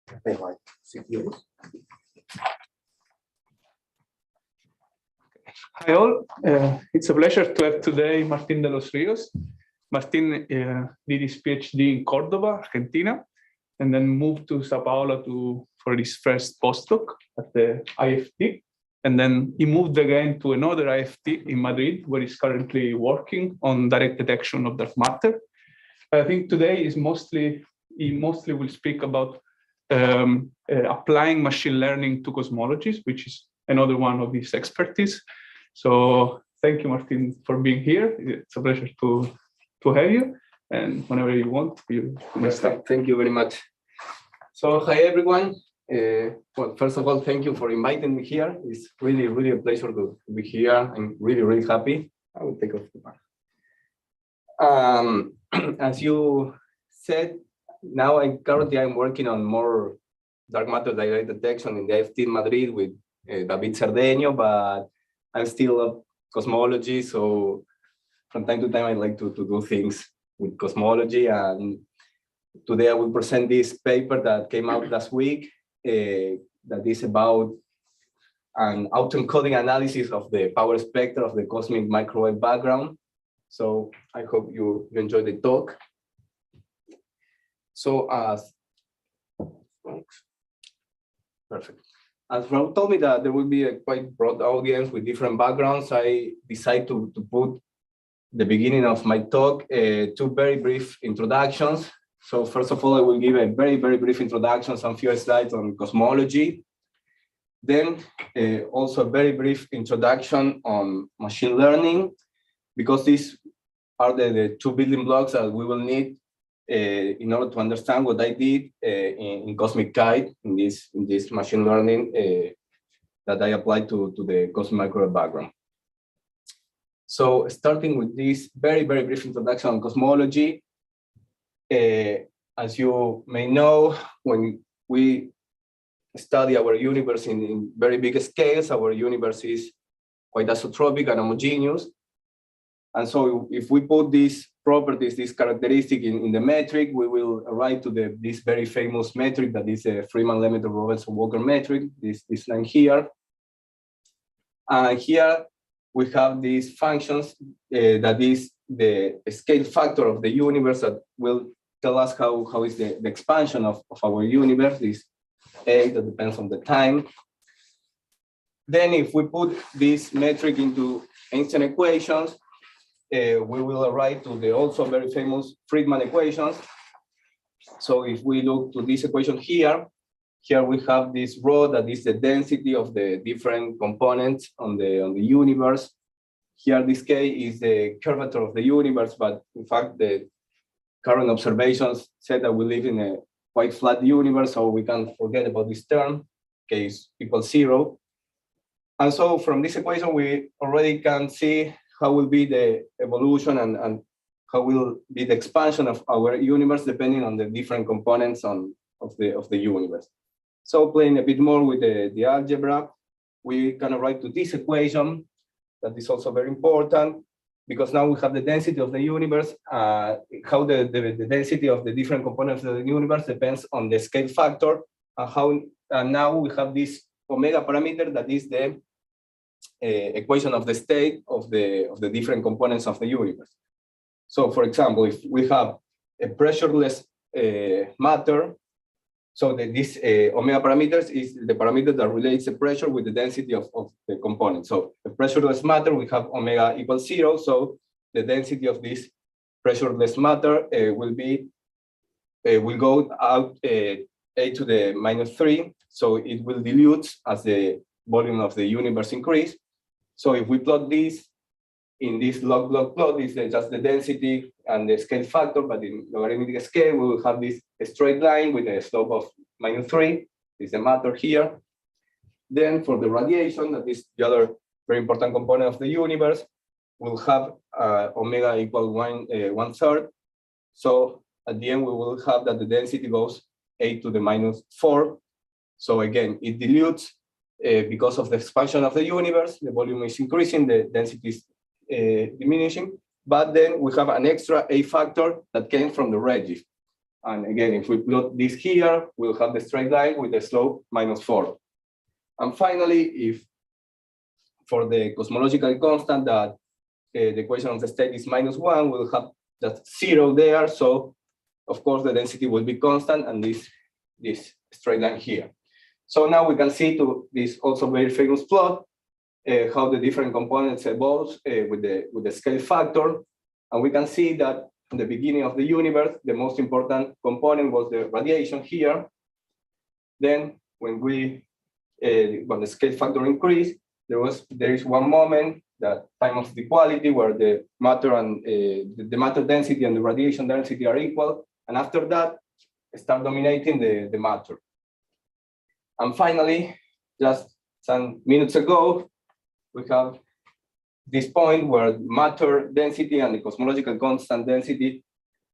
Hi all, it's a pleasure to have today Martín de los Ríos. Martín did his PhD in Córdoba, Argentina, and then moved to Sao Paulo for his first postdoc at the IFT. And then he moved again to another IFT in Madrid, where he's currently working on direct detection of dark matter. I think today he mostly will speak about applying machine learning to cosmologies, which is another one of his expertise. So thank you, Martín, for being here. It's a pleasure to have you. And whenever you want, you can start. Thank you very much. So hi, everyone. Well, first of all, thank you for inviting me here. It's really, really a pleasure to be here. I'm really, really happy. I will take off the bar. As you said, now I'm working on more dark matter direct detection in the IFT in Madrid with David Cerdeño, but I'm still a cosmology. So from time to time, I like to do things with cosmology. And today I will present this paper that came out last week that is about an auto-encoding analysis of the power spectra of the cosmic microwave background. So I hope you enjoy the talk. So perfect. As Raul told me that there will be a quite broad audience with different backgrounds, I decided to put the beginning of my talk two very brief introductions. So first of all, I will give a very, very brief introduction, some few slides on cosmology. Then also a very brief introduction on machine learning, because these are the two building blocks that we will need in order to understand what I did in Cosmic Kite, in this machine learning that I applied to the cosmic microwave background. So starting with this very, very brief introduction on cosmology, as you may know, when we study our universe in very big scales, our universe is quite isotropic and homogeneous. And so if we put these properties, this characteristic in the metric, we will arrive to this very famous metric that is a Freeman-Lemaitre-Robinson-Walker metric, this line here. And here we have these functions that is the scale factor of the universe that will tell us how is the expansion of our universe, this A that depends on the time. Then if we put this metric into Einstein equations, we will arrive to the also very famous Friedman equations. So if we look to this equation here we have this rho that is the density of the different components on the universe. Here this K is the curvature of the universe, but in fact the current observations said that we live in a quite flat universe, so we can forget about this term, K is equals 0. And so from this equation, we already can see how will be the evolution and how will be the expansion of our universe depending on the different components of the universe. So playing a bit more with the algebra, we can arrive to this equation that is also very important, because now we have the density of the universe, how the density of the different components of the universe depends on the scale factor, and now we have this omega parameter that is the equation of the state of the different components of the universe. So for example, if we have a pressureless matter, so this omega parameters is the parameter that relates the pressure with the density of the component. So the pressureless matter, we have omega equals 0. So the density of this pressureless matter will go out a to the -3. So it will dilute as the volume of the universe increase. So if we plot this in this log plot, this is just the density and the scale factor, but in logarithmic scale, we will have this straight line with a slope of -3, is the matter here. Then for the radiation, that is the other very important component of the universe, we'll have omega equal 1/3. So at the end, we will have that the density goes 8 to the -4. So again, it dilutes because of the expansion of the universe. The volume is increasing, the density is diminishing, but then we have an extra A factor that came from the redshift. And again, if we plot this here, we'll have the straight line with the slope -4. And finally, if for the cosmological constant that the equation of the state is -1, we'll have that 0 there. So of course the density will be constant and this straight line here. So now we can see to this also very famous plot how the different components evolve with the scale factor. And we can see that in the beginning of the universe, the most important component was the radiation here. Then when the scale factor increased, there is one moment, that time of equality, where the matter and the matter density and the radiation density are equal. And after that, start dominating the matter. And finally, just some minutes ago, we have this point where matter density and the cosmological constant density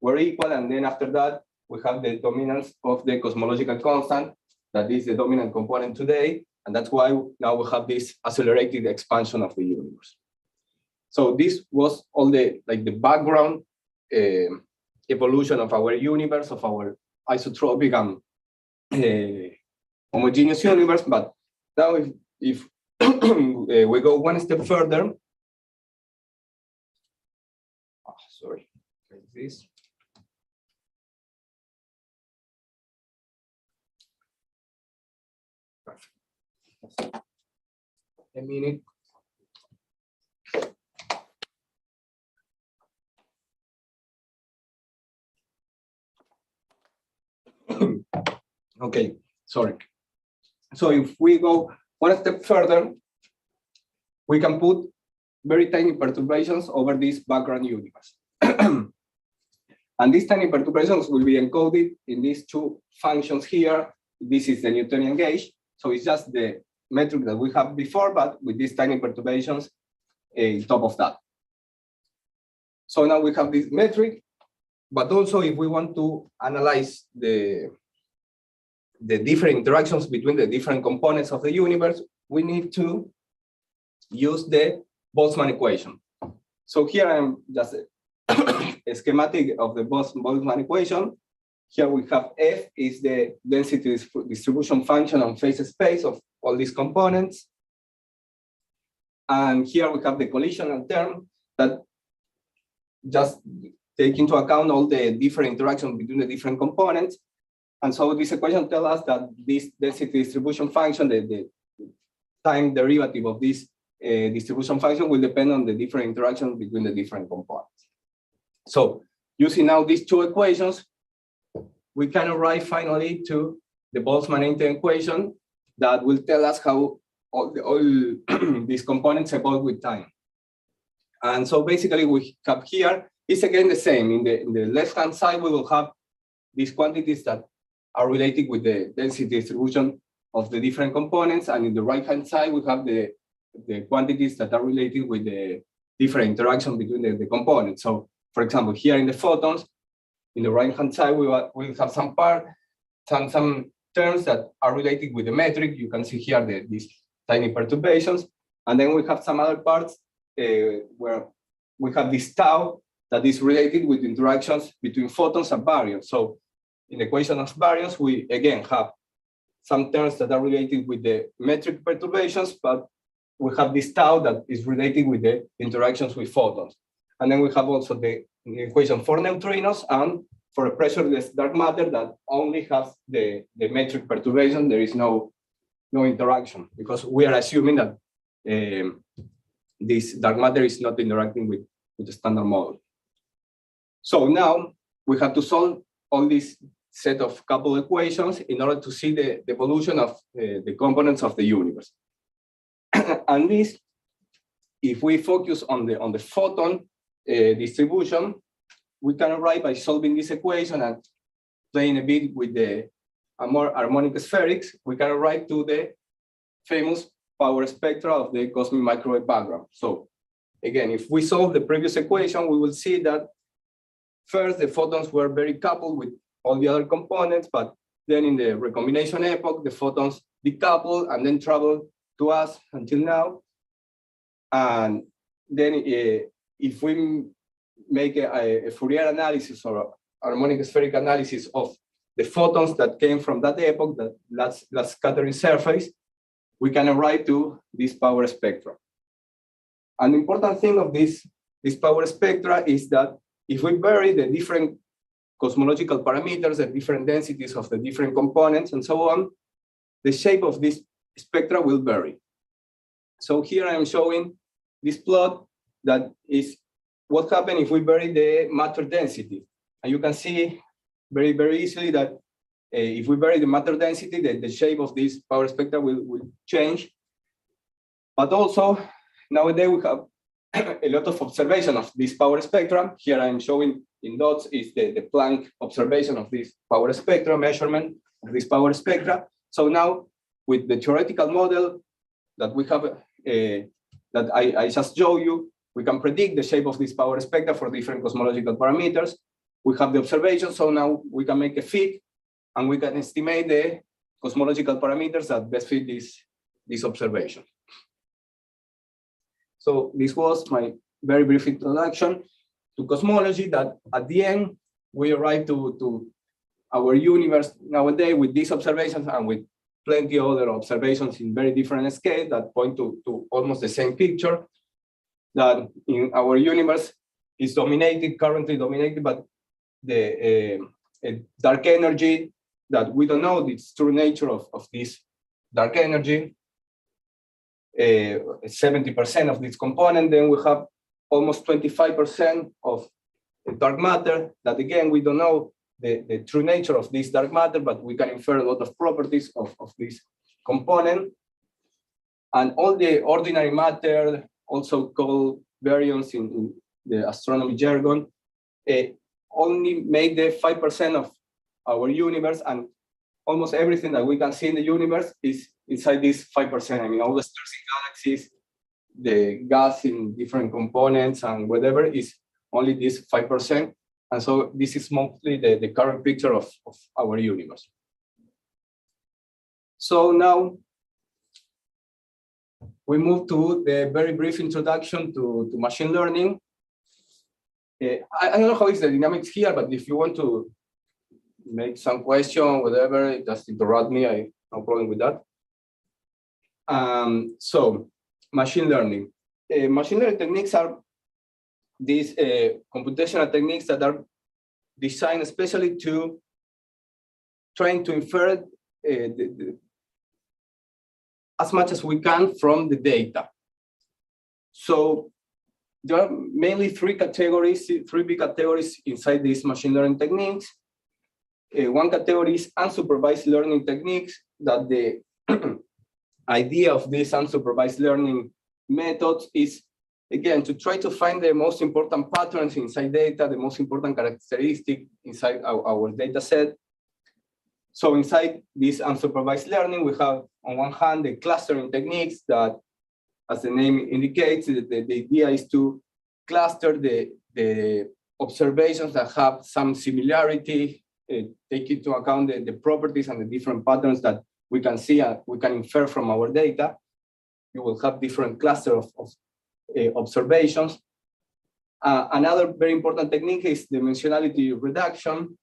were equal. And then after that, we have the dominance of the cosmological constant, that is the dominant component today. And that's why now we have this accelerated expansion of the universe. So this was all the background evolution of our universe, of our isotropic and homogeneous universe. But now if we go one step further, sorry, like this. A minute. Okay, sorry. So if we go one step further, we can put very tiny perturbations over this background universe. And these tiny perturbations will be encoded in these two functions here. This is the Newtonian gauge. So it's just the metric that we have before, but with these tiny perturbations on top of that. So now we have this metric, but also if we want to analyze the different interactions between the different components of the universe, we need to use the Boltzmann equation. So here I'm just a schematic of the Boltzmann equation. Here we have F is the density distribution function on phase space of all these components. And here we have the collisional term that just take into account all the different interactions between the different components. And so this equation tells us that this density distribution function, the time derivative of this distribution function, will depend on the different interactions between the different components. So using now these two equations, we can arrive finally to the Boltzmann equation that will tell us how all these components evolve with time. And so basically we have here, it's again the same. In the left-hand side, we will have these quantities that are related with the density distribution of the different components. And in the right-hand side, we have the quantities that are related with the different interaction between the components. So for example, here in the photons, in the right-hand side, we will have some terms that are related with the metric. You can see here these tiny perturbations. And then we have some other parts where we have this tau that is related with interactions between photons and baryons. So in the equation of baryons, we again have some terms that are related with the metric perturbations, but we have this tau that is related with the interactions with photons. And then we have also the equation for neutrinos and for a pressureless dark matter that only has the metric perturbation. There is no interaction, because we are assuming that this dark matter is not interacting with the standard model. So now we have to solve all this set of coupled equations in order to see the evolution of the components of the universe. And this, if we focus on the photon distribution, we can arrive by solving this equation and playing a bit with the more harmonic spherics. We can arrive to the famous power spectra of the cosmic microwave background. So again, if we solve the previous equation, we will see that first the photons were very coupled with all the other components, but then in the recombination epoch, the photons decoupled and then traveled to us until now. And then if we make a Fourier analysis or harmonic spheric analysis of the photons that came from that epoch, that last scattering surface, we can arrive to this power spectra. An important thing of this power spectra is that if we vary the different cosmological parameters, the different densities of the different components, and so on, the shape of this spectra will vary. So here I am showing this plot that is what happens if we vary the matter density. And you can see very, very easily that if we vary the matter density, the shape of this power spectra will change. But also, nowadays we have a lot of observation of this power spectrum. Here I'm showing in dots is the Planck observation of this power spectrum, measurement of this power spectra. So now with the theoretical model that we have, that I just showed you, we can predict the shape of this power spectra for different cosmological parameters. We have the observation, so now we can make a fit and we can estimate the cosmological parameters that best fit this observation. So this was my very brief introduction to cosmology, that at the end, we arrived to our universe nowadays with these observations and with plenty of other observations in very different scales that point to almost the same picture, that in our universe is currently dominated by the dark energy, that we don't know the true nature of this dark energy. 70% of this component, then we have almost 25% of dark matter, that again, we don't know the true nature of this dark matter, but we can infer a lot of properties of this component. And all the ordinary matter, also called baryons in the astronomy jargon, only make the 5% of our universe, and almost everything that we can see in the universe is inside this 5%. I mean, all the stars in galaxies, the gas in different components and whatever is only this 5%. And so this is mostly the current picture of our universe. So now we move to the very brief introduction to machine learning. I don't know how is the dynamics here, but if you want to make some question, whatever, just interrupt me, I no problem with that. So machine learning. Machine learning techniques are these computational techniques that are designed especially to trying to infer as much as we can from the data. So there are mainly three big categories inside these machine learning techniques. One category is unsupervised learning techniques, that the idea of these unsupervised learning methods is, again, to try to find the most important patterns inside data, the most important characteristic inside our data set. So inside this unsupervised learning, we have on one hand the clustering techniques that, as the name indicates, the idea is to cluster the observations that have some similarity, take into account the properties and the different patterns that we can see and we can infer from our data. You will have different clusters of observations. Another very important technique is dimensionality reduction,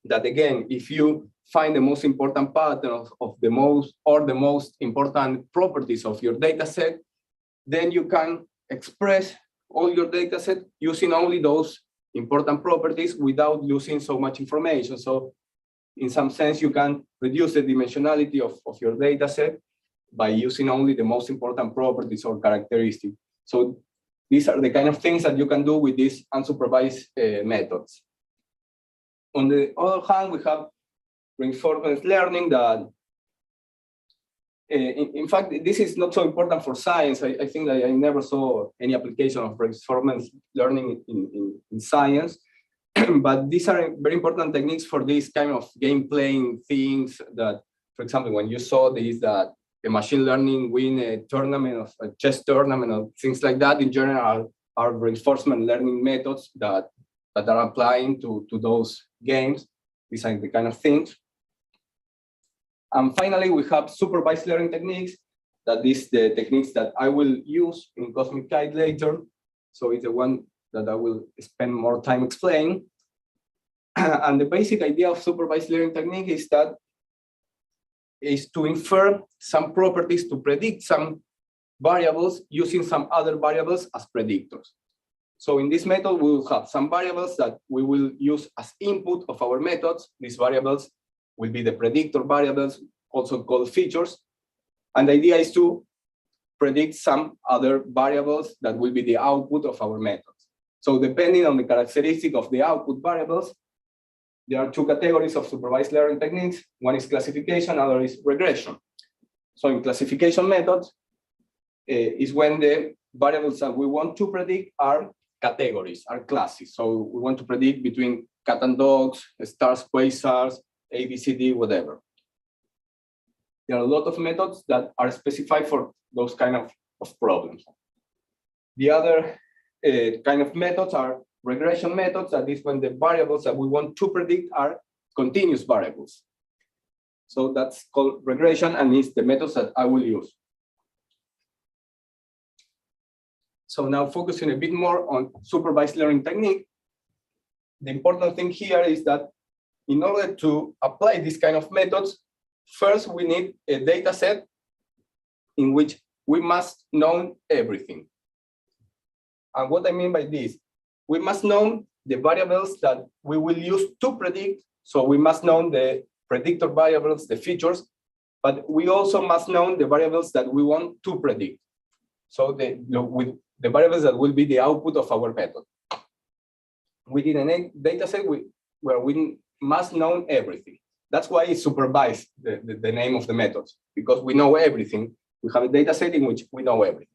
that again, if you find the most important pattern of the most important properties of your data set, then you can express all your data set using only those important properties without losing so much information. So in some sense, you can reduce the dimensionality of your data set by using only the most important properties or characteristics. So these are the kind of things that you can do with these unsupervised methods. On the other hand, we have reinforcement learning that, in fact, this is not so important for science. I think that I never saw any application of reinforcement learning in science. But these are very important techniques for these kind of game playing things that, for example, when you saw this, that a machine learning win a tournament, of a chess tournament, or things like that, in general, are reinforcement learning methods that are applying to those games. These are the kind of things. And finally, we have supervised learning techniques. That is the techniques that I will use in Cosmic Kite later. So it's the one that I will spend more time explaining. And the basic idea of supervised learning technique is to infer some properties to predict some variables using some other variables as predictors. So in this method, we will have some variables that we will use as input of our methods. These variables will be the predictor variables, also called features. And the idea is to predict some other variables that will be the output of our methods. So depending on the characteristic of the output variables, there are two categories of supervised learning techniques. One is classification, other is regression. So in classification methods is when the variables that we want to predict are categories, are classes. So we want to predict between cat and dogs, stars, quasars, A, B, C, D, whatever. There are a lot of methods that are specified for those kind of problems. The other kind of methods are regression methods, that is when the variables that we want to predict are continuous variables. So that's called regression, and it's the methods that I will use. So now focusing a bit more on supervised learning technique, the important thing here is that in order to apply this kind of methods, first we need a data set in which we must know everything. And what I mean by this, we must know the variables that we will use to predict. So we must know the predictor variables, the features, but we also must know the variables that we want to predict. So the variables that will be the output of our method. We need a data set where we must know everything. That's why it's supervised, the name of the methods, because we know everything. We have a data set in which we know everything.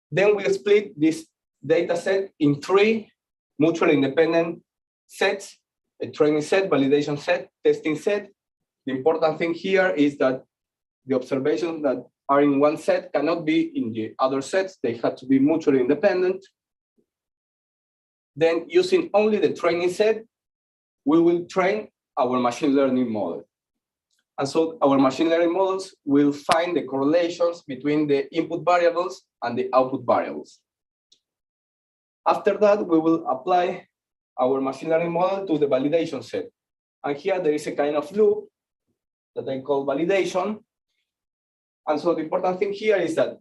Then we split this data set in three mutually independent sets: a training set, validation set, testing set. The important thing here is that the observations that are in one set cannot be in the other sets. They have to be mutually independent. Then using only the training set, we will train our machine learning model. And so our machine learning models will find the correlations between the input variables and the output variables. After that, we will apply our machine learning model to the validation set. And here there is a kind of loop that I call validation. And so the important thing here is that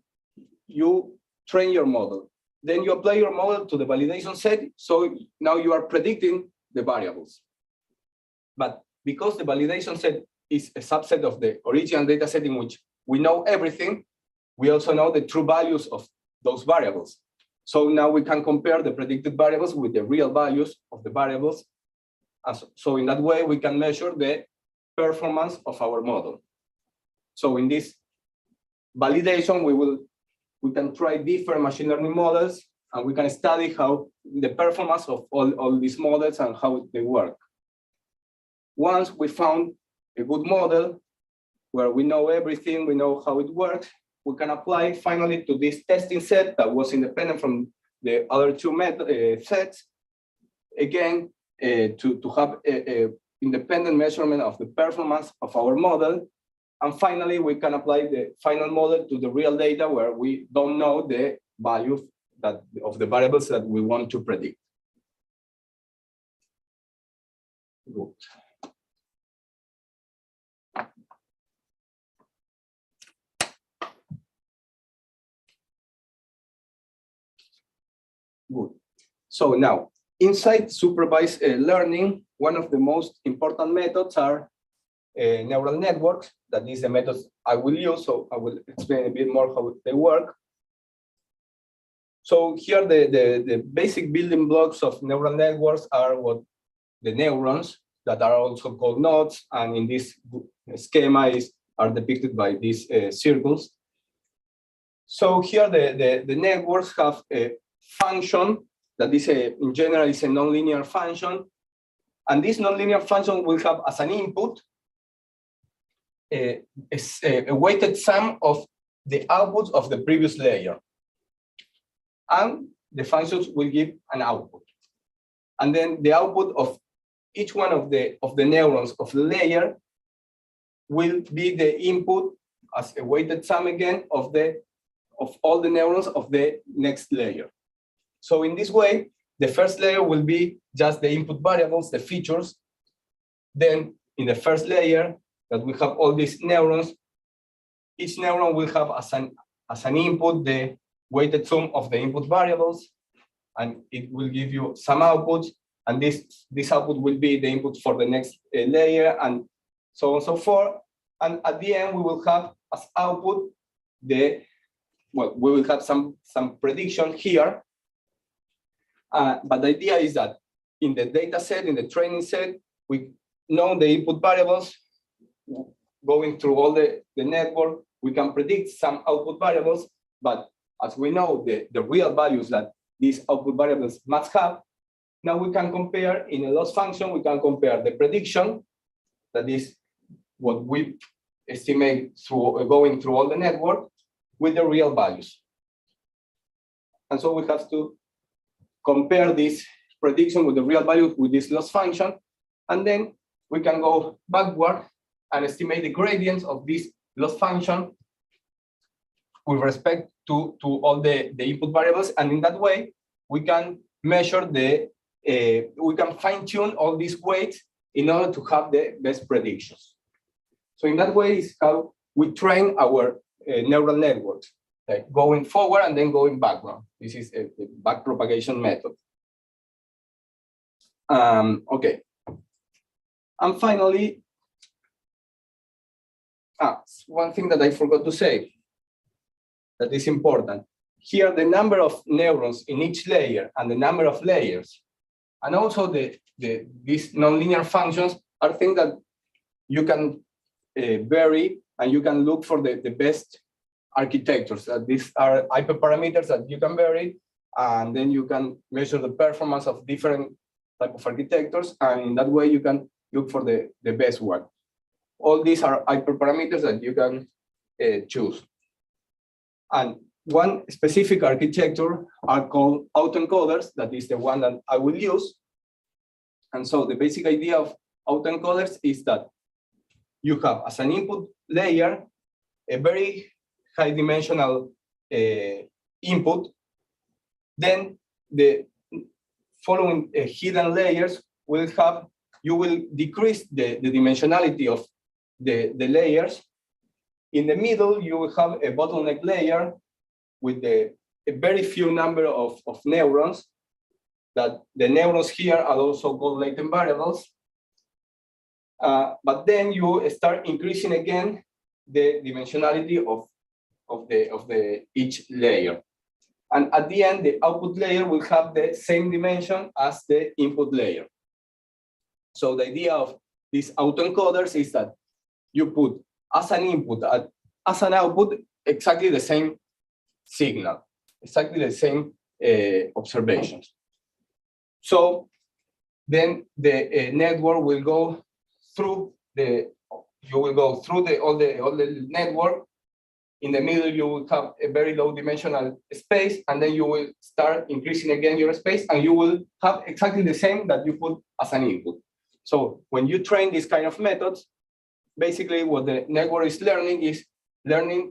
you train your model. Then you apply your model to the validation set. So now you are predicting the variables. But because the validation set is a subset of the original data set in which we know everything, we also know the true values of those variables. So now we can compare the predicted variables with the real values of the variables. And so in that way, we can measure the performance of our model. So in this validation, we can try different machine learning models, and we can study how the performance of all these models and how they work. Once we found a good model where we know everything, we know how it works, we can apply finally to this testing set that was independent from the other two sets, again, to have a independent measurement of the performance of our model. And finally, we can apply the final model to the real data where we don't know the values of the variables that we want to predict. Good. Good. So now, inside supervised learning, one of the most important methods are neural networks. That is the methods I will use, so I will explain a bit more how they work. So here, the basic building blocks of neural networks are the neurons, that are also called nodes, and in this schema are depicted by these circles. So here, the networks have a function that is in general is a nonlinear function, and this nonlinear function will have as an input a weighted sum of the outputs of the previous layer, and the functions will give an output, and then the output of each one of the neurons of the layer will be the input as a weighted sum again of all the neurons of the next layer. So in this way, the first layer will be just the input variables, the features. Then in the first layer that we have all these neurons, each neuron will have as an input the weighted sum of the input variables, and it will give you some outputs, and this output will be the input for the next layer, and so on and so forth. And at the end, we will have as output we will have some prediction here. But the idea is that in the data set, in the training set, we know the input variables. Going through all the network, we can predict some output variables, but as we know the real values that these output variables must have, now we can compare in a loss function, we can compare the prediction, that is what we estimate through going through all the network, with the real values. And so we have to compare this prediction with the real values with this loss function, and then we can go backward and estimate the gradients of this loss function with respect to all the input variables, and in that way we can measure we can fine-tune all these weights in order to have the best predictions. So in that way is how we train our neural networks, like going forward and then going backward. This is a backpropagation method. Okay. And finally, one thing that I forgot to say that is important. Here, the number of neurons in each layer and the number of layers, and also these nonlinear functions are things that you can vary, and you can look for the best architectures. These are hyperparameters that you can vary, and then you can measure the performance of different type of architectures, and in that way you can look for the best one. All these are hyperparameters that you can choose. And one specific architecture are called autoencoders. That is the one that I will use. And so the basic idea of autoencoders is that you have as an input layer a very high dimensional input. Then the following hidden layers will have, you will decrease the dimensionality of the layers. In the middle, you will have a bottleneck layer with a very few number of neurons, that the neurons here are also called latent variables. But then you start increasing again the dimensionality of the each layer. And at the end, the output layer will have the same dimension as the input layer. So the idea of these autoencoders is that you put as an input, as an output, exactly the same signal, exactly the same observations. So then the network will go through all the network. In the middle, you will have a very low dimensional space, and then you will start increasing again your space, and you will have exactly the same that you put as an input. So when you train these kind of methods, basically what the network is learning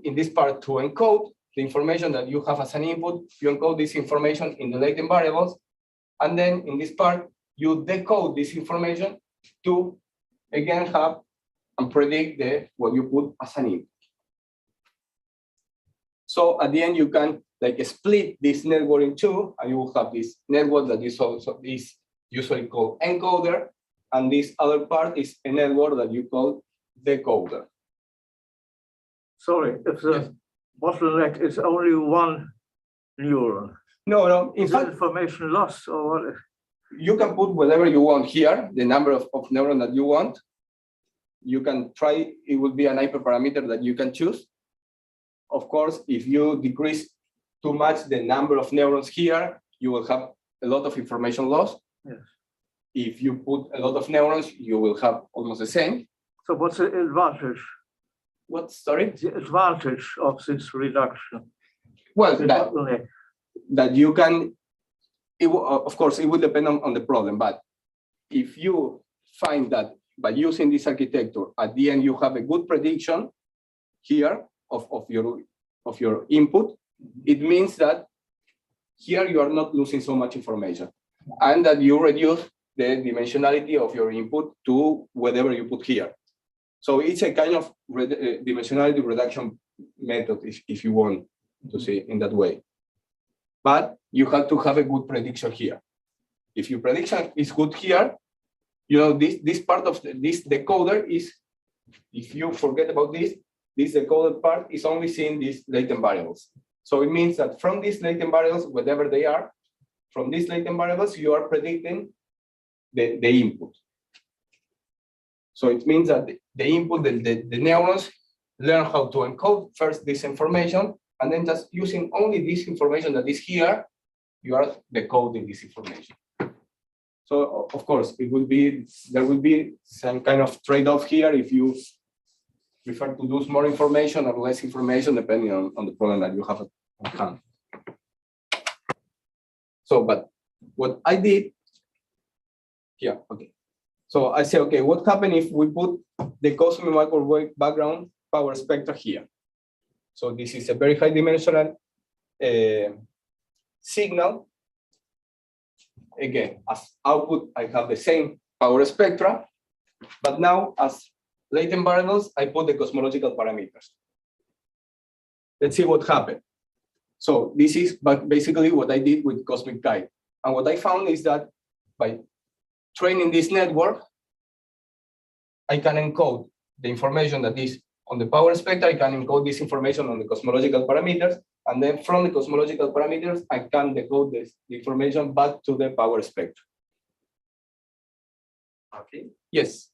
in this part to encode the information that you have as an input. You encode this information in the latent variables, and then in this part, you decode this information to again have and predict what you put as an input. So at the end, you can like split this network in two, and you will have this network that is usually called encoder, and this other part is a network that you call decoder. Sorry, if the bottleneck is only one neuron. No. In is fact, information loss or what? You can put whatever you want here, the number of neurons that you want. You can try, it will be an hyperparameter that you can choose. Of course, if you decrease too much the number of neurons here, you will have a lot of information loss. Yes. If you put a lot of neurons, you will have almost the same. So what's the advantage? What, sorry? The advantage of this reduction? Well, that you can, of course, it will depend on the problem, but if you find that by using this architecture, at the end, you have a good prediction here of your input, it means that here you are not losing so much information. and that you reduce the dimensionality of your input to whatever you put here. So it's a kind of dimensionality reduction method, if you want to see in that way. But you have to have a good prediction here. If your prediction is good here, you know, this part of this decoder is, if you forget about this decoded part is only seeing these latent variables. So it means that from these latent variables, whatever they are, from these latent variables, you are predicting the input. So it means that the input, the neurons learn how to encode first this information, and then just using only this information that is here, you are decoding this information. So of course, there will be some kind of trade-off here if you prefer to use more information or less information, depending on the problem that you have at hand. So, but what I did, yeah, okay. So I say, okay, what happens if we put the cosmic microwave background power spectra here? So this is a very high dimensional signal. Again, as output, I have the same power spectra, but now as latent variables, I put the cosmological parameters. Let's see what happened. So this is basically what I did with Cosmic Kite. And what I found is that by training this network, I can encode the information that is on the power spectra, I can encode this information on the cosmological parameters, and then from the cosmological parameters, I can decode the information back to the power spectra. Okay. Yes.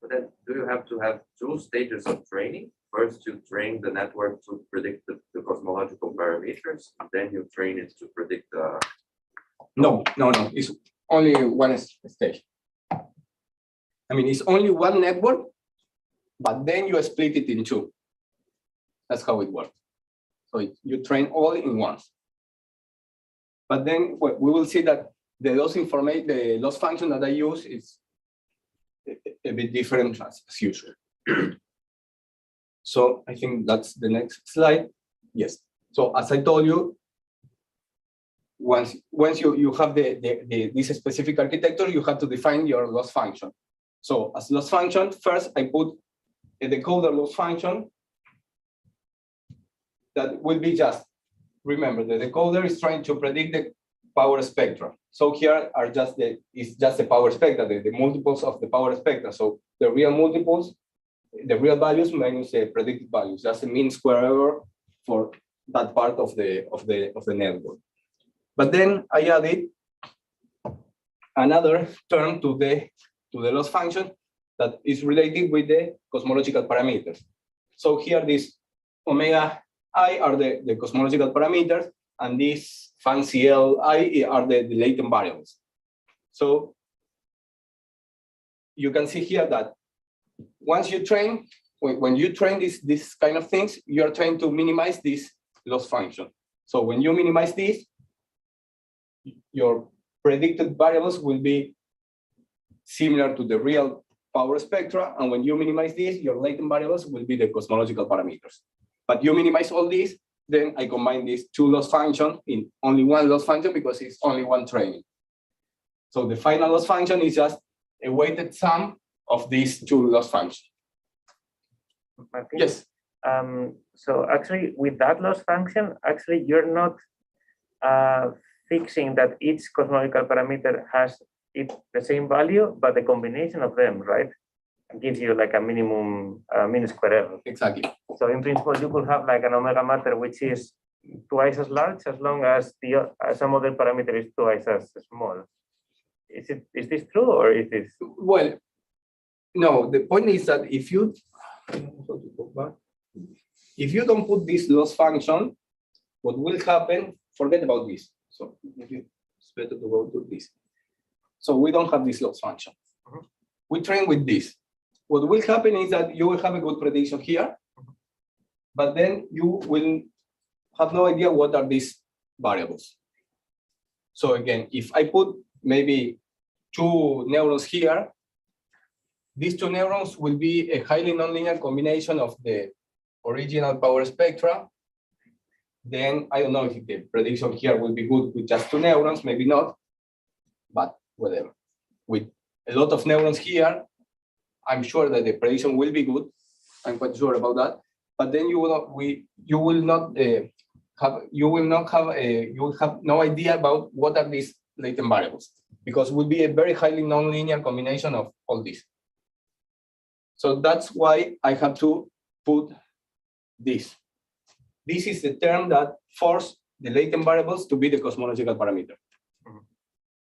But then do you have to have two stages of training? First, you train the network to predict the cosmological parameters, and then you train it to predict the... No. It's only one stage. I mean, it's only one network, but then you split it in two. That's how it works. So you train all in once. But then we will see that the loss function that I use is a bit different as usual. So I think that's the next slide. Yes. So as I told you, once you have this specific architecture, you have to define your loss function. So as loss function, first I put a decoder loss function that will be just, remember, the decoder is trying to predict the power spectra. So here are just the power spectra, the multiples of the power spectra. So the real multiples, the real values minus the predicted values. That's the mean square error for that part of the network. But then I added another term to the loss function that is related with the cosmological parameters. So here this omega I are the cosmological parameters, and this fancy Li are the latent variables. So you can see here that once you train, when you train this kind of things, you are trying to minimize this loss function. So when you minimize this, your predicted variables will be similar to the real power spectra, and when you minimize this, your latent variables will be the cosmological parameters. But you minimize all these, then I combine these two loss functions in only one loss function because it's only one training. So the final loss function is just a weighted sum of these two loss functions. Martín? Yes. So actually, with that loss function, actually you're not fixing that each cosmological parameter has the same value, but the combination of them, right, gives you like a minimum mean square error. Exactly. So in principle, you could have like an omega matter which is twice as large as long as some other parameter is twice as small. Is this true, or is this? Well, no. The point is that if you don't put this loss function, what will happen? Forget about this. So it's better to go to this. So we don't have this loss function. We train with this. What will happen is that you will have a good prediction here, but then you will have no idea what are these variables. So again, if I put maybe two neurons here, these two neurons will be a highly nonlinear combination of the original power spectra. Then I don't know if the prediction here will be good with just two neurons, maybe not. but whatever. With a lot of neurons here, I'm sure that the prediction will be good. I'm quite sure about that. But then you will have no idea about what are these latent variables, because it will be a very highly nonlinear combination of all this. So that's why I have to put this. This is the term that forces the latent variables to be the cosmological parameter.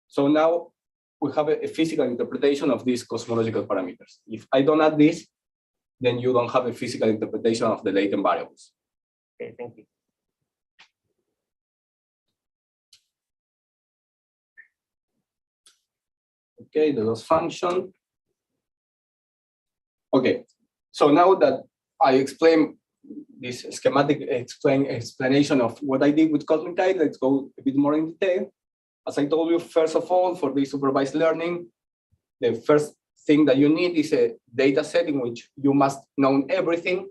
So now we have a physical interpretation of these cosmological parameters. If I don't add this, then you don't have a physical interpretation of the latent variables. Okay, thank you. Okay, the loss function. Okay, so now that I explained this schematic explanation of what I did with Cosmic Kite, let's go a bit more in detail. As I told you, first of all, for the supervised learning, the first thing that you need is a data set in which you must know everything.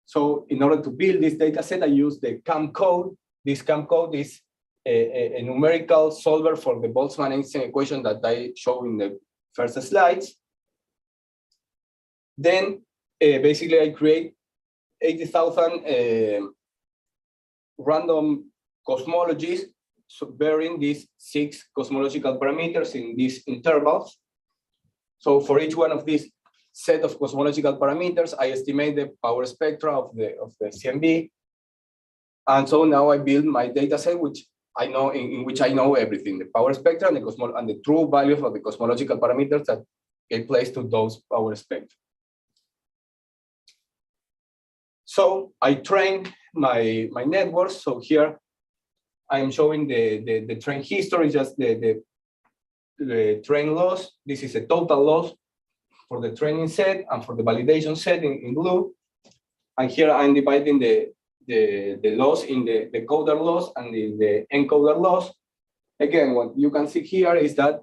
So in order to build this data set, I use the CAM code. This CAM code is a numerical solver for the Boltzmann equation that I showed in the first slides. Then basically I create 80,000 random cosmologies, so bearing these 6 cosmological parameters in these intervals. So for each one of these set of cosmological parameters, I estimate the power spectra of the CMB. And so now I build my data set, which I know in which I know everything, the power spectra and the true values of the cosmological parameters that get placed to those power spectra. So I train my networks. So here I am showing the train history, just the train loss. This is a total loss for the training set and for the validation set in blue. And here I'm dividing the loss in the decoder loss and the encoder loss. Again, what you can see here is that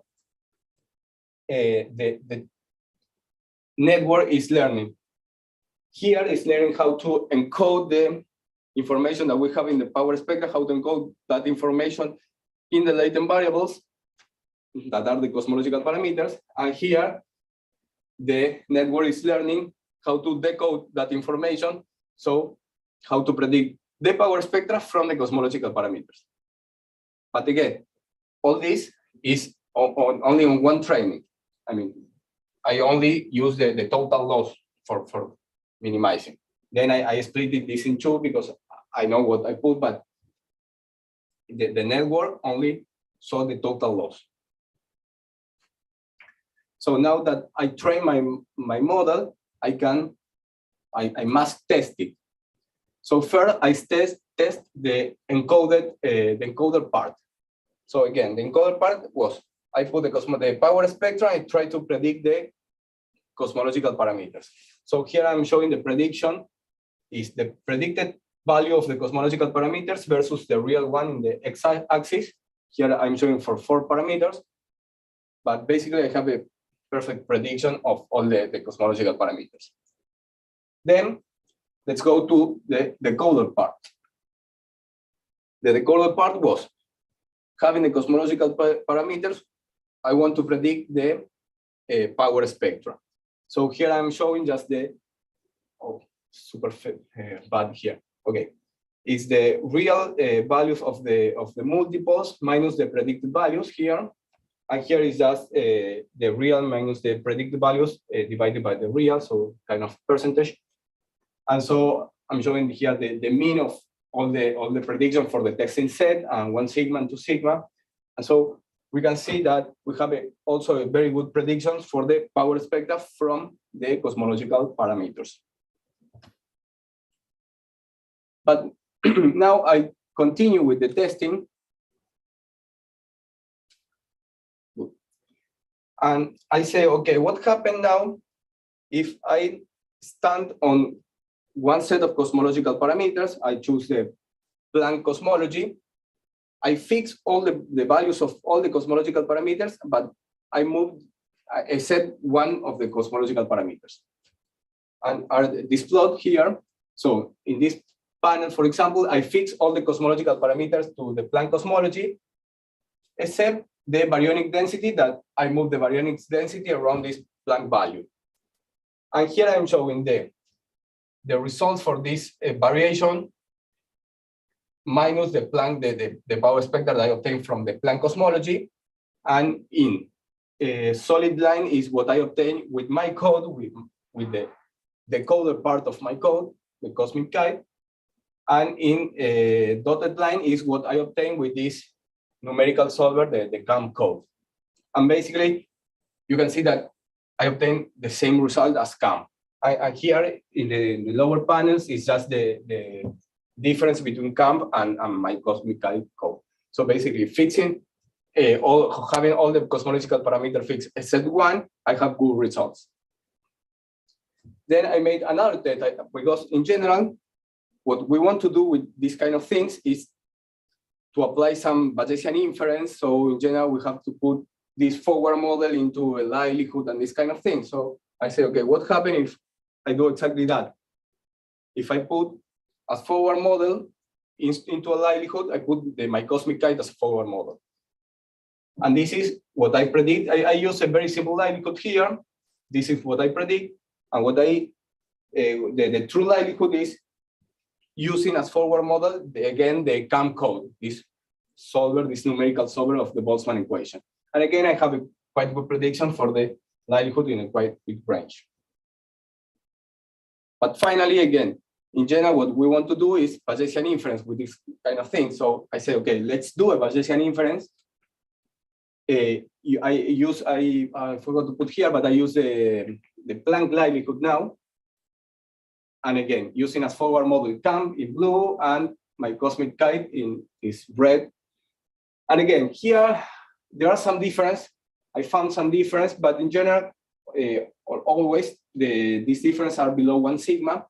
the network is learning. Here is learning how to encode the information that we have in the power spectra, how to encode that information in the latent variables that are the cosmological parameters. And here, the network is learning how to decode that information. So how to predict the power spectra from the cosmological parameters. But again, all this is only on one training. I mean, I only use the total loss for minimizing. Then I split this in 2 because I know what I put, but the network only saw the total loss. So now that I train my model, I must test it. So first I test the encoder part. So again, the encoder part was, I put the power spectra, I try to predict the cosmological parameters. So here I'm showing the prediction is the predicted value of the cosmological parameters versus the real one in the x-axis. Here I'm showing for 4 parameters, but basically I have a perfect prediction of all the cosmological parameters. Then let's go to the decoder part. The decoder part was having the cosmological parameters. I want to predict the power spectra. So here I'm showing just the, super bad here. Okay, it's the real values of the multiples minus the predicted values here. And here is just the real minus the predicted values divided by the real, so kind of percentage. And so I'm showing here the mean of all the prediction for the testing set and 1 sigma and 2 sigma. And so we can see that we have also a very good predictions for the power spectra from the cosmological parameters. But now I continue with the testing. And I say, okay, what happened now if I stand on one set of cosmological parameters? I choose the Planck cosmology. I fix all the values of all the cosmological parameters, but I set one of the cosmological parameters. And this plot here, so in this panel, for example, I fix all the cosmological parameters to the Planck cosmology, except the baryonic density that I move the baryonic density around this Planck value. And here I'm showing the results for this variation minus the Planck, the power spectra that I obtained from the Planck cosmology. And in a solid line is what I obtained with my code, with the decoder part of my code, the cosmic kite. And in a dotted line is what I obtained with this numerical solver, the CAM code. And basically, you can see that I obtained the same result as CAM. And here in the lower panels is just the difference between CAM and my cosmic kite code. So basically, fixing having all the cosmological parameter fixed except one, I have good results. Then I made another test because in general, what we want to do with these kind of things is to apply some Bayesian inference. So in general, we have to put this forward model into a likelihood and this kind of thing. So I say, okay, what happens if I do exactly that? If I put a forward model into a likelihood, I put my cosmic kite as a forward model. And this is what I predict. I use a very simple likelihood here. This is what I predict. And what the true likelihood is using as forward model, again, the CAM code, this solver, this numerical solver of the Boltzmann equation. And again, I have a quite good prediction for the likelihood in a quite big range. But finally, again, in general, what we want to do is Bayesian inference with this kind of thing. So I say, okay, let's do a Bayesian inference. I forgot to put here, but I use the Planck likelihood now. And again, using as forward model CAM in blue and my cosmic kite in is red. And again, here, there are some difference. I found some difference, but in general, always these differences are below 1 sigma.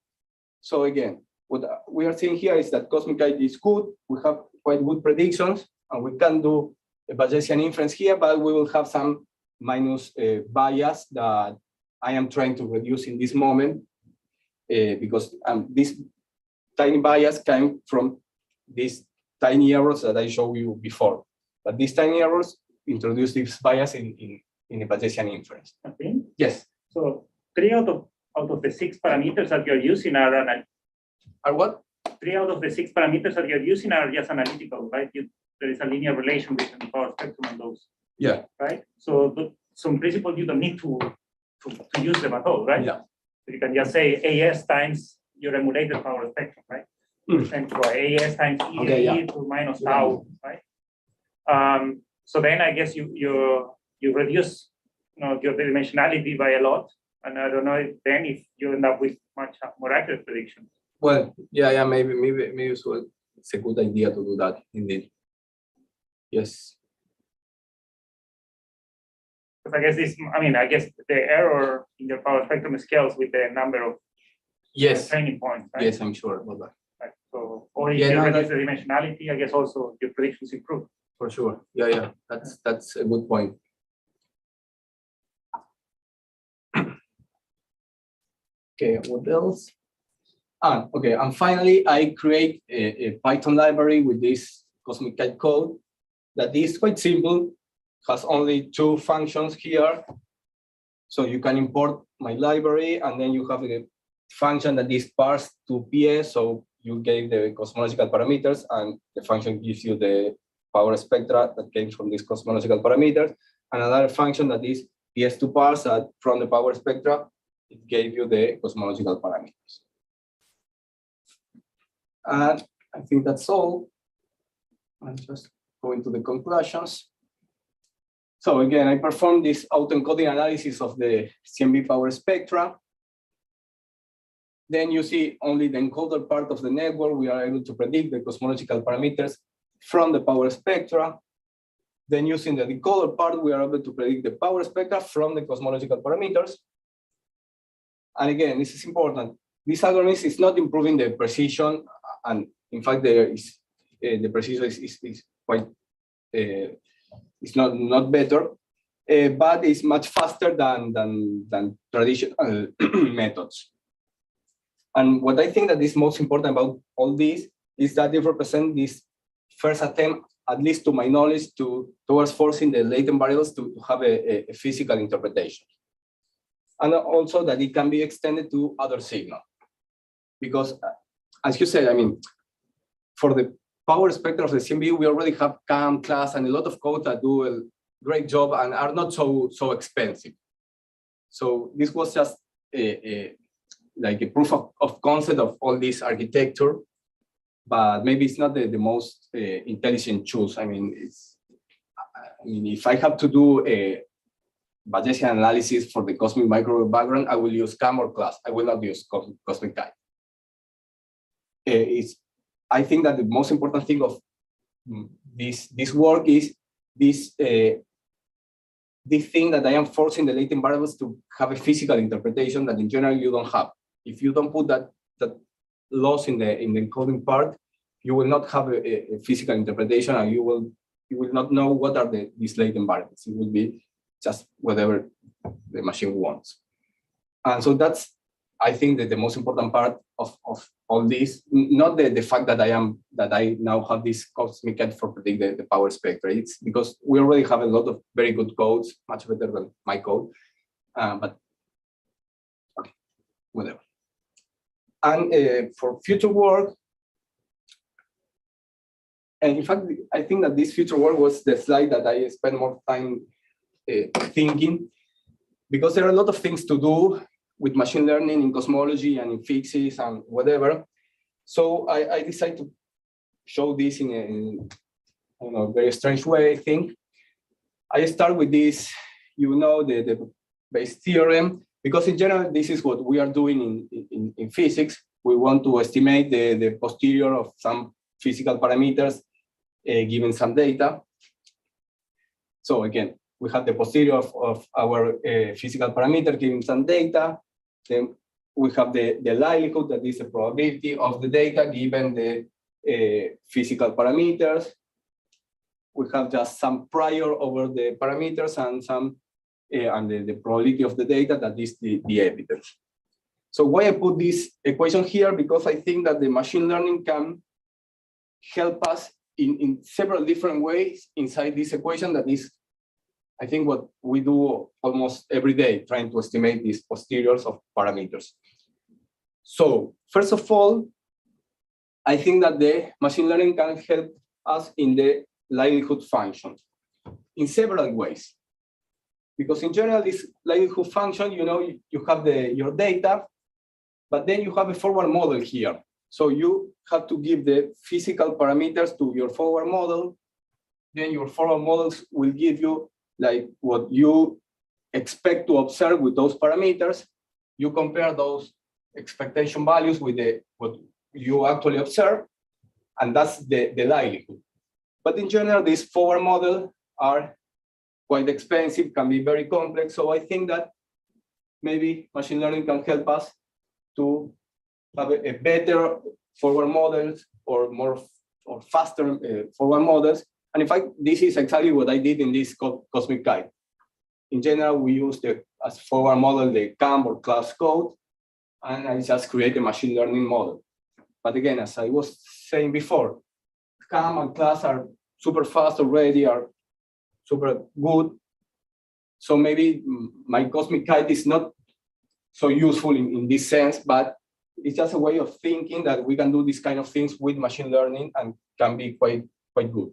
So again, what we are seeing here is that cosmic kite is good. We have quite good predictions, and we can do a Bayesian inference here, but we will have some minus bias that I am trying to reduce in this moment because this tiny bias came from these tiny errors that I showed you before. But these tiny errors introduce this bias in a Bayesian inference. Okay. Yes. So 3 out of the 6 parameters that you're using are what? 3 out of the 6 parameters that you're using are just analytical, right? There is a linear relation between the power spectrum and those. Yeah. Right. So in principle, you don't need to use them at all, right? Yeah. So you can just say AS times your emulated power spectrum, right? And for AS times E, okay, yeah, to minus tau, right? So then I guess you reduce your dimensionality by a lot, and I don't know if you end up with much more accurate predictions. Well, yeah, maybe so it's a good idea to do that indeed. Yes. Because I guess the error in your power spectrum scales with the number of training points, right? Yes, I'm sure about that. Right. So, or if you reduce the dimensionality, I guess also your predictions improve. For sure. Yeah. That's a good point. Okay, what else? Okay, and finally, I create a Python library with this cosmic kite code that is quite simple, has only 2 functions here. So you can import my library, and then you have a function that is parsed to PS. So you gave the cosmological parameters, and the function gives you the power spectra that came from these cosmological parameters. And another function that is PS to parse that from the power spectra, it gave you the cosmological parameters. And I think that's all. I'm just going to the conclusions. So again, I performed this auto-encoding analysis of the CMB power spectra. Then you see only the encoder part of the network. We are able to predict the cosmological parameters from the power spectra. Then using the decoder part, we are able to predict the power spectra from the cosmological parameters. And again, this is important. This algorithm is not improving the precision, and in fact, there is the precision is quite it's not better, but it's much faster than traditional methods. And what I think that is most important about all this is that they represent this first attempt at least to my knowledge, towards forcing the latent variables to have a physical interpretation. And also that it can be extended to other signals. Because as you said, I mean, for the power spectra of the CMB, we already have CAM, class, and a lot of code that do a great job and are not so expensive. So this was just like a proof of concept of all this architecture, but maybe it's not the most intelligent choice. I mean, if I have to do a Bayesian analysis for the cosmic microwave background, I will use CAM or class. I will not use cosmic kite. I think that the most important thing of this work is this thing that I am forcing the latent variables to have a physical interpretation that in general you don't have. If you don't put that loss in the encoding part, you will not have a physical interpretation, and you will not know what are these latent variables. It will be just whatever the machine wants. And so that's, I think, that the most important part of all this, not the fact that I now have this cosmic kite for predict the power spectra. It's because we already have a lot of very good codes, much better than my code. But okay, whatever. And for future work, and in fact, I think that this future work was the slide that I spent more time thinking, because there are a lot of things to do with machine learning in cosmology and in physics and whatever. So I decided to show this in a very strange way, I think. I start with this, the Base Theorem, because in general, this is what we are doing in physics. We want to estimate the posterior of some physical parameters given some data. So again, we have the posterior of our physical parameter given some data. Then we have the likelihood, that is the probability of the data given the physical parameters. We have just some prior over the parameters and some and the probability of the data, that is the evidence. So why I put this equation here? Because I think that the machine learning can help us in several different ways inside this equation. That is, I think, what we do almost every day, trying to estimate these posteriors of parameters. So first of all, I think that the machine learning can help us in the likelihood function in several ways. Because in general, this likelihood function, you have your data, but then you have a forward model here. So you have to give the physical parameters to your forward model. Then your forward models will give you like what you expect to observe with those parameters. You compare those expectation values with what you actually observe, and that's the likelihood. But in general, these forward models are quite expensive, can be very complex. So I think that maybe machine learning can help us to have a better forward models or faster forward models. And in fact, this is exactly what I did in this cosmic kite. In general, we use as forward model the CAM or class code, and I just create a machine learning model. But again, as I was saying before, CAM and class are super fast already, are super good. So maybe my cosmic kite is not so useful in this sense, but it's just a way of thinking that we can do these kind of things with machine learning and can be quite good.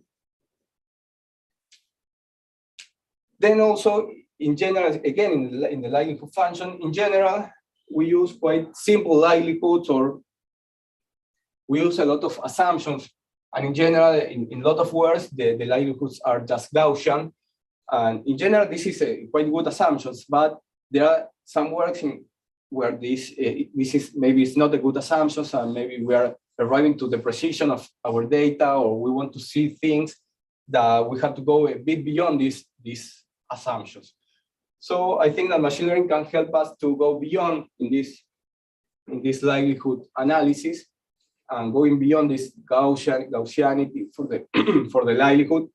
Then also, in general, again, in the likelihood function, in general, we use quite simple likelihoods, or we use a lot of assumptions. And in general, in a lot of words, the likelihoods are just Gaussian. And in general, this is quite good assumptions, but there are some works where this is maybe it's not a good assumptions, and maybe we are arriving to the precision of our data, or we want to see things that we have to go a bit beyond these assumptions. So I think that machine learning can help us to go beyond in this likelihood analysis, and going beyond this Gaussianity for the likelihood.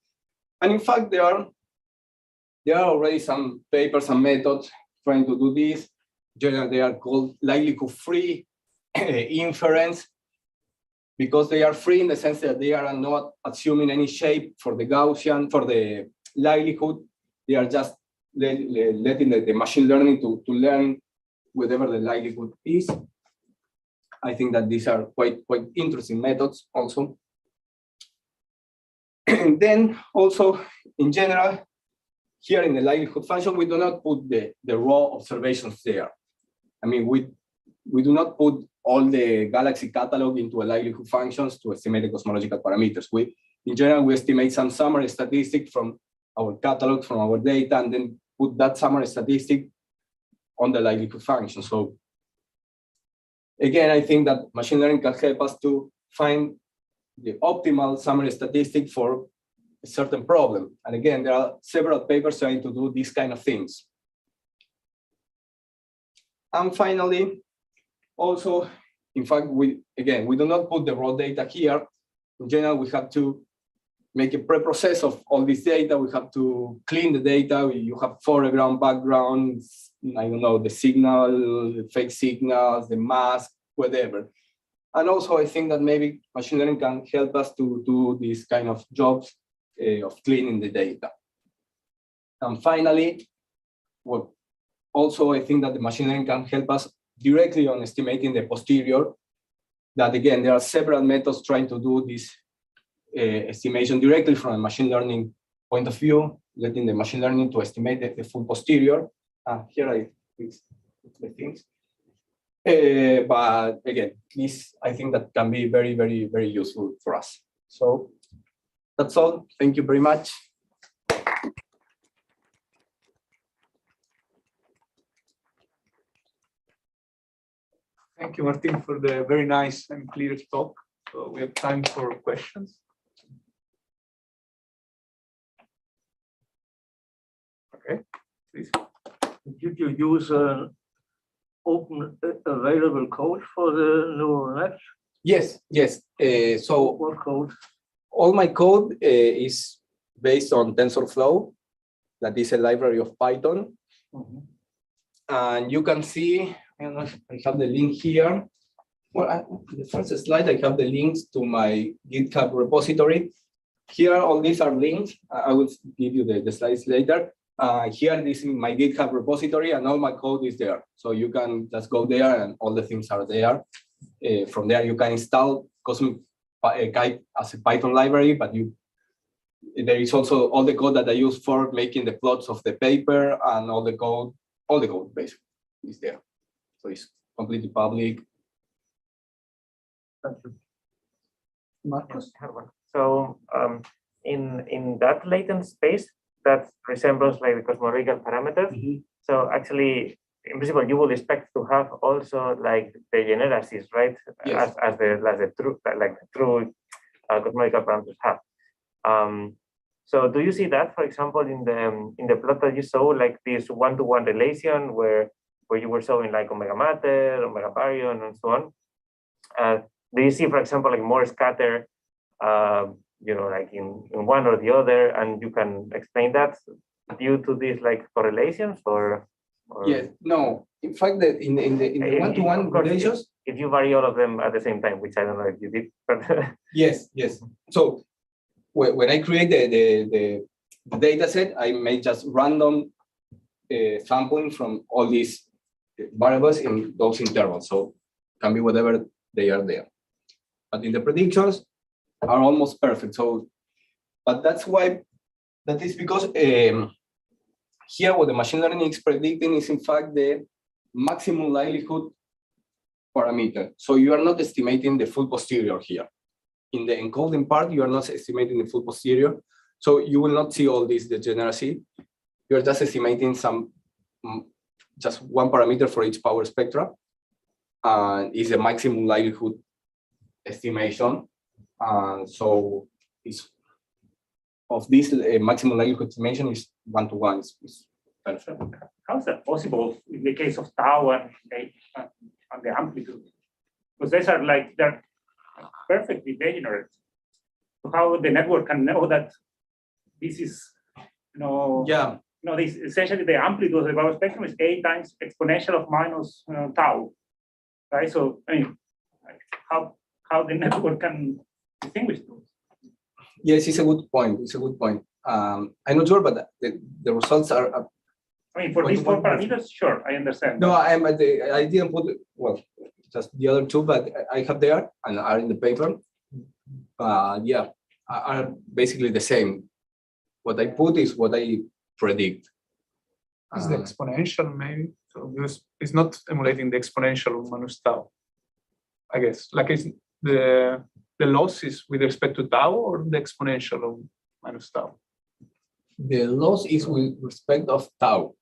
And in fact, there are already some papers and methods trying to do this. Generally, they are called likelihood-free inference, because they are free in the sense that they are not assuming any shape for the Gaussian, for the likelihood. They are just letting the machine learning to learn whatever the likelihood is. I think that these are quite interesting methods also. And then also, in general, here in the likelihood function, we do not put the raw observations there. I mean, we do not put all the galaxy catalog into a likelihood functions to estimate the cosmological parameters. In general, we estimate some summary statistic from our catalog, from our data, and then put that summary statistic on the likelihood function. So again, I think that machine learning can help us to find the optimal summary statistic for a certain problem. And again, there are several papers trying to do these kind of things. And finally, also, in fact, we do not put the raw data here. In general, we have to make a pre-process of all this data. We have to clean the data. You have foreground, background, I don't know, the signal, the fake signals, the mask, whatever. And also, I think that maybe machine learning can help us to do these kind of jobs of cleaning the data. And finally, also I think that the machine learning can help us directly on estimating the posterior. That again, there are several methods trying to do this estimation directly from a machine learning point of view, letting the machine learning to estimate the full posterior. Here I fix the things. But again, this I think that can be very, very, very useful for us. So that's all. Thank you very much. Thank you, Martin, for the very nice and clear talk. So we have time for questions. Okay, please. Did you use an open available code for the neural net? Yes, yes. So What code? all my code is based on TensorFlow. That is a library of Python. Mm-hmm. And you can see, I don't know if I have the link here. Well, the first slide, I have the links to my GitHub repository. Here, all these are links. I will give you the slides later. Here, this is my GitHub repository, and all my code is there. So you can just go there, and all the things are there. From there, you can install Cosmic Kite as a Python library, but there is also all the code that I use for making the plots of the paper, and all the code basically is there. So it's completely public. Thank you. Marcus? So in that latent space that resembles like the cosmological parameters. Mm-hmm. So actually, in principle, you would expect to have also like the generacies, right? Yes. As the true cosmological parameters have. So do you see that, for example, in the plot that you saw, like this one-to-one relation where you were showing like omega mater, omega baryon, and so on? Do you see, for example, like more scatter, like in one or the other, and you can explain that due to these like correlations or? Yes, no. In fact, in the one-to-one relations, if you vary all of them at the same time, which I don't know if you did. But yes. So when I create the data set, I make just random sampling from all these variables in those intervals. So it can be whatever they are there. But in the predictions are almost perfect. So, but that's why, that is because here what the machine learning is predicting is in fact the maximum likelihood parameter. So you are not estimating the full posterior here. In the encoding part, you are not estimating the full posterior. So you will not see all this degeneracy. You're just estimating just one parameter for each power spectra. And is a maximum likelihood estimation. So it's of this maximum likelihood estimation is one-to-one. Is perfect. How is that possible in the case of tau and the amplitude? Because these are like, they're perfectly degenerate. So how the network can know that this is, this essentially the amplitude of the power spectrum is A times exponential of minus tau, right? So I mean, how how the network can distinguish those. Yes, it's a good point. It's a good point. I'm not sure, but the results are. I mean, for these 4 parameters, sure, I understand. No, I didn't put, well, just the other 2, but I have there and are in the paper. Yeah, are basically the same. What I put is what I predict. Is the exponential maybe? So it's not emulating the exponential of minus tau, I guess. Like it's the loss is with respect to tau or the exponential of minus tau? The loss is with respect of tau.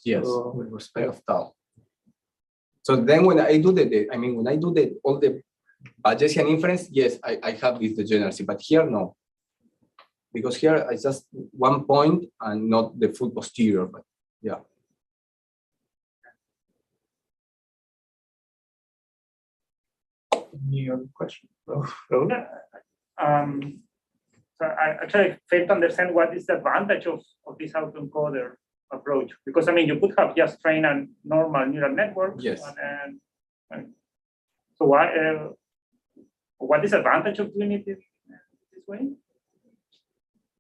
Yes, So, with respect of tau. So then when I do when I do all the Bayesian inference, yes, I have this degeneracy, but here no. Because here it's just 1 point and not the full posterior, but yeah. Any other question? So I actually fail to understand what is the advantage of this autoencoder approach, because I mean you could have just trained a normal neural network. Yes. And so what is the advantage of doing it this way?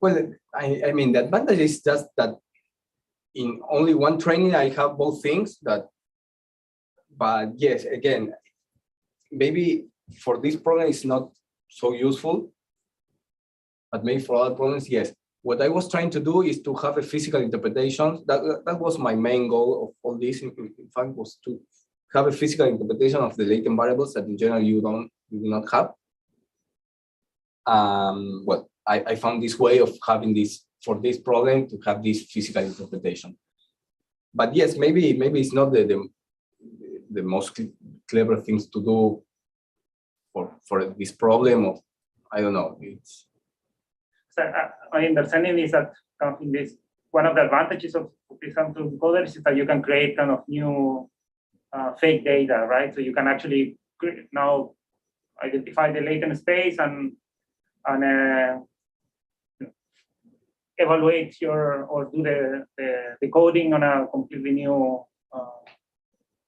Well, I mean the advantage is just that in only one training I have both things that, but yes, again, maybe for this problem it's not so useful, but maybe for other problems, yes. What I was trying to do is to have a physical interpretation. That was my main goal of all this. In fact, was to have a physical interpretation of the latent variables that in general you do not have. Well, I found this way of having this for this problem to have this physical interpretation. But yes, maybe it's not the most clever things to do for this problem of, I don't know. It's My understanding is that in this, one of the advantages of this autoencoders is that you can create kind of new fake data, right? So you can actually now identify the latent space and evaluate or do the coding on a completely new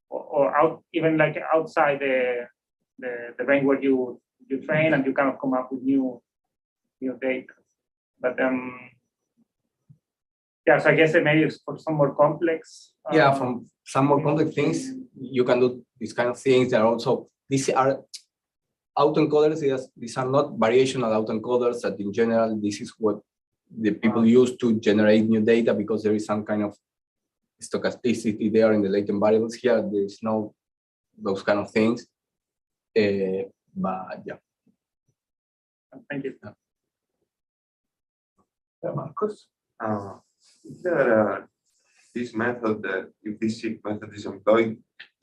or even like outside the range where you train, and you kind of come up with new data. But yeah, so I guess it maybe for some more complex. Yeah, from some more complex things, you can do these kind of things. There are also, these are autoencoders. These are not variational autoencoders. That in general, this is what the people use to generate new data, because there is some kind of stochasticity there in the latent variables. Here, there is no those kind of things. But yeah. Thank you. Yeah, Marcus? This method, if this method is employed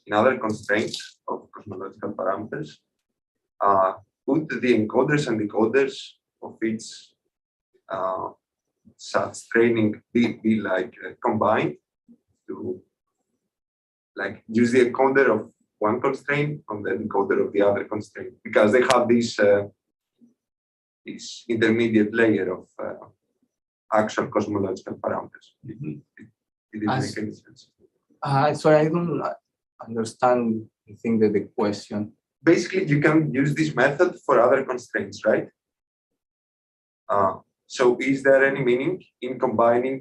in other constraints of cosmological parameters, could the encoders and decoders of each such training be like combined to like use the encoder of one constraint on the encoder of the other constraint, because they have this this intermediate layer of actual cosmological parameters. Did it make any sense? Sorry, I don't understand. I think that the question. Basically, you can use this method for other constraints, right? So is there any meaning in combining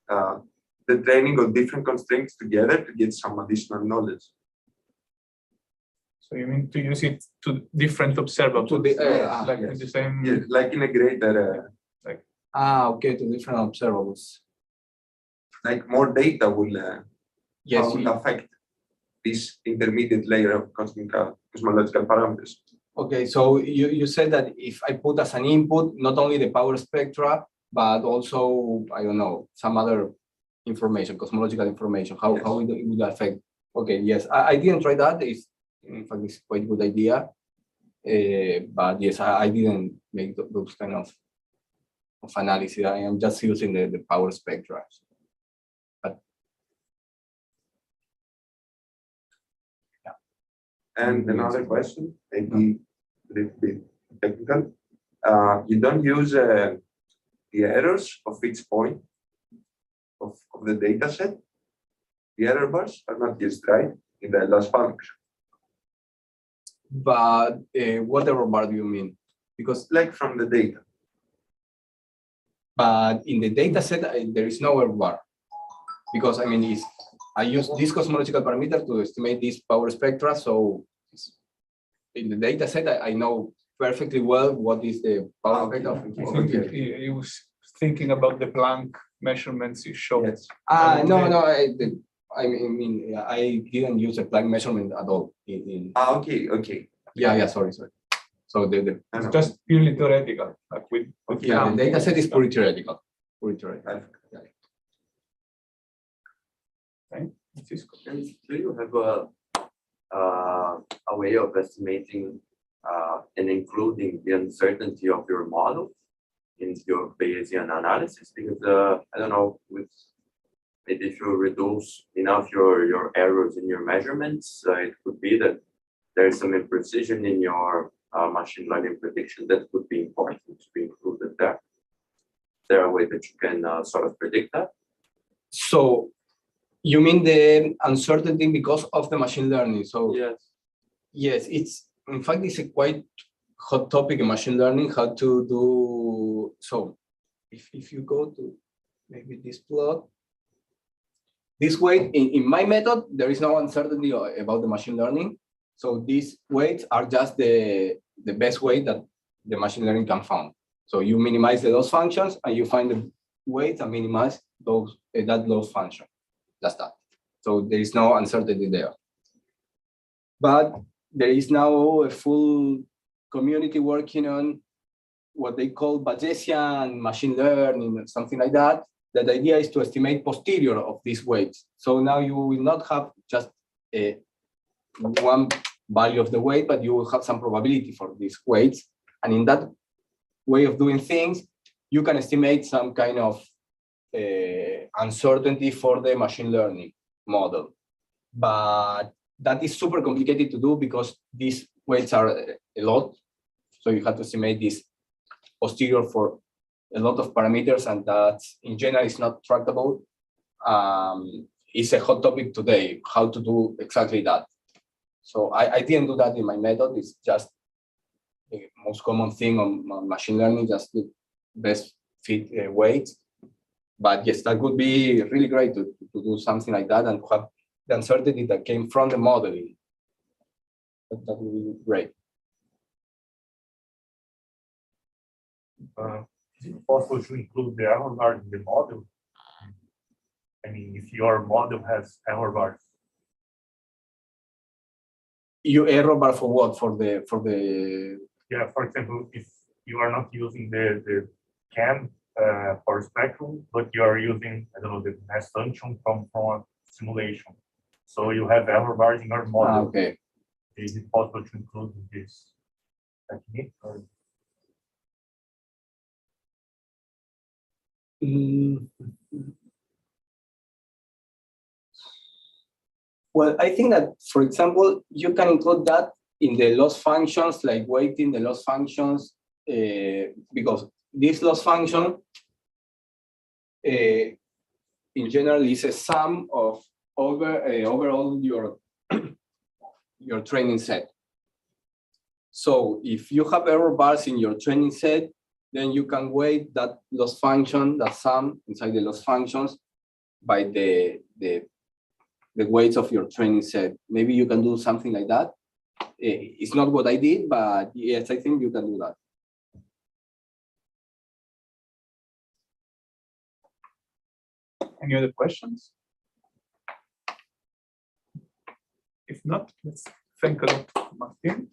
the training of different constraints together to get some additional knowledge? So you mean to use it to different observables? To the, like yes. the same. Yeah, like in a greater. Okay, to different observables. Like more data will Yes, will affect this intermediate layer of cosmological parameters. okay, so you said that if I put as an input not only the power spectra, but also, I don't know, some other information, cosmological information, how it would affect. Okay, yes, I didn't try that. In fact, it's quite a good idea. But yes, I didn't make those kind of analysis. I am just using the power spectra. But yeah. And another question, maybe a little bit technical. You don't use the errors of each point of the data set. The error bars are not used, right, in the loss function. But what error bar do you mean? Because Like from the data. but in the data set, there is no error bar. Because I mean, I use this cosmological parameter to estimate this power spectra. So in the data set, I know perfectly well what is the power spectra. I think he was thinking about the Planck measurements you showed. Yes. I mean, I didn't use a Planck measurement at all. Okay. Yeah, sorry. So It's just purely theoretical. Like with the data set is purely theoretical. Do you have a way of estimating and including the uncertainty of your model in your Bayesian analysis? Because I don't know, maybe if you reduce enough your errors in your measurements, it could be that there's some imprecision in your machine learning prediction that could be important to be included there. Is there a way that you can sort of predict that? So you mean the uncertainty because of the machine learning? So yes, it's in fact it's a quite hot topic in machine learning. How to do so? If you go to maybe this plot, this weight in my method, there is no uncertainty about the machine learning. So these weights are just the best weight that the machine learning can find. So you minimize the loss functions and you find the weights and minimize those that loss function. That's that. So there is no uncertainty there. But there is now a full community working on what they call Bayesian machine learning, something like that. The idea is to estimate posterior of these weights. So now you will not have just one value of the weight, but you will have some probability for these weights. And in that way of doing things, you can estimate some kind of uncertainty for the machine learning model. But that is super complicated to do because these weights are a lot. So you have to estimate this posterior for a lot of parameters, and that in general is not tractable. It's a hot topic today, how to do exactly that. So I didn't do that in my method. It's just the most common thing on machine learning, just the best fit weights. But yes, that would be really great to do something like that and have the uncertainty that came from the modeling. That would be great. Is it possible to include the error bar in the model? I mean, if your model has error bars. You error bar for what? For the Yeah, for example, if you are not using the CAM for spectrum, but you are using, I don't know, the mass function from a simulation. So you have error bars in your model. okay. Is it possible to include this technique? Or? Well, I think that, for example, you can include that in the loss functions, like weighting the loss functions, because this loss function, in general, is a sum of overall your training set. So if you have error bars in your training set, then you can weight that loss function, that sum inside the loss functions by the weights of your training set. Maybe you can do something like that. It's not what I did, but yes, I think you can do that. Any other questions? If not, let's thank a lot, Martín.